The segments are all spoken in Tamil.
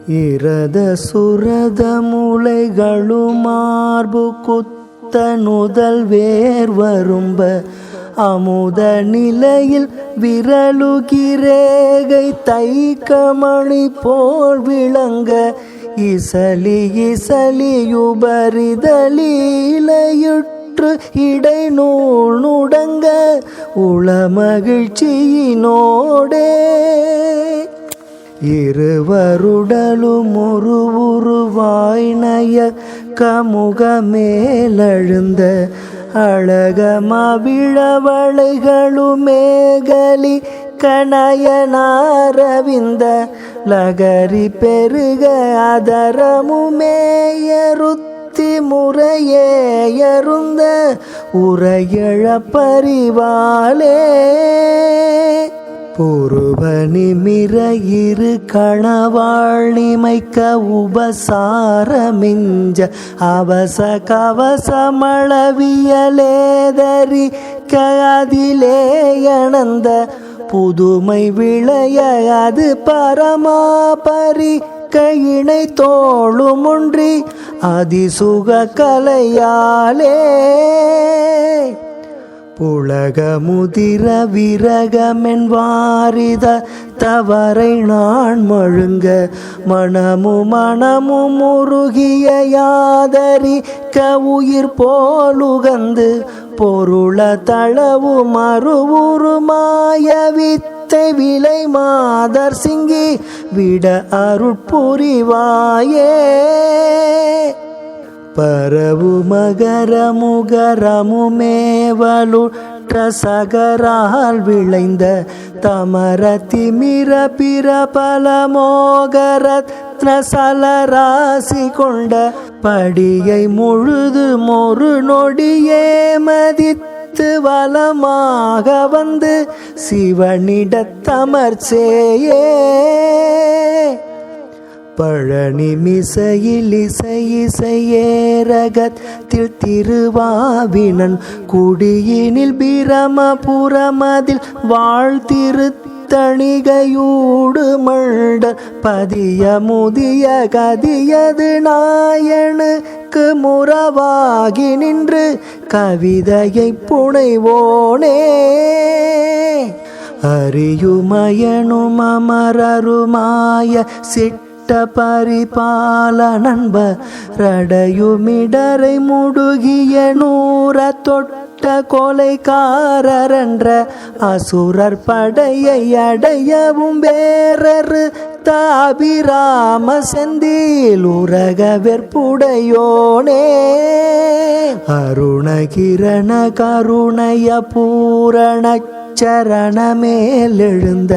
இரத சுரத முளைகளும் மார்பு குத்த நுதல் வேர் வரும்ப அமுத நிலையில் விரலுகிரேகை தைக்கமணி போல் விளங்க இசலி இசலியுபரிதலீலையுற்று இடை நூல் நுடங்க உளமகிழ்ச்சியினோடே இருவருடலும் ஒரு உருவாய்நய கமுக மேலழுந்த அழகமவிழவளைகளுமேகலி கணயனாரவிந்த லகரி பெருக அதரமுமேயருத்தி முறையேயருந்த உரையழப்பறிவாலே புருவனிமிர இரு கணவாழ்நிமைக்க உபசாரமிஞ்ச அவச கவசமளவியலேதறி கதிலேயணந்த புதுமை விளைய அது பரமாபரி கையினை தோளுமொன்றி அதிசுக கலையாலே புலக முதிர விரகமென்வாரித தவறை நான் மழுங்க மனமு முருகிய யாதரி உயிர் போலுகந்து பொருள தளவு மறுவுருமாய வித்தை விலை மாதர் சிங்கி விட அருட்புரிவாயே பரவு மகர முகரமுமேவலுற்ற சகரால் விளைந்த தமர திமிர பிற பல மோகரத்ன சலராசி கொண்ட படியை முழுது மொரு நொடியே மதித்து வலமாக வந்து சிவனிடத்தமர்ச்சேயே பழனி மிசையில் இசையேரகத்தில் திருவாவினன் குடியினில் பிரமபுரமதில் வாழ்த்திருத்தணிகையூடு மண்ட பதிய முதிய கதியது நாயனுக்கு முறவாகி நின்று கவிதையை புனைவோனே அரியுமயனும் அமரருமாய பரிபால நண்ப ரடையுமிடரை முடுகிய நூற தொட்ட கொலைக்காரரென்ற அசுரர் படையை அடையவும் வேறரு தாபிராம செந்தில் உரக வெற்புடையோனே அருணகிரண கருணைய பூரண சரணமேலெழுந்த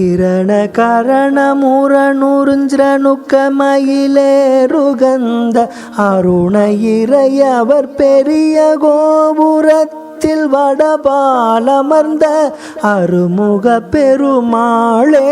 இரண கரணமுரனுருஞ்சனுக்க மயிலேருகந்த அருண இறையவர் பெரிய கோபுரத்தில் வடபாலமர்ந்த அருமுக பெருமாளே.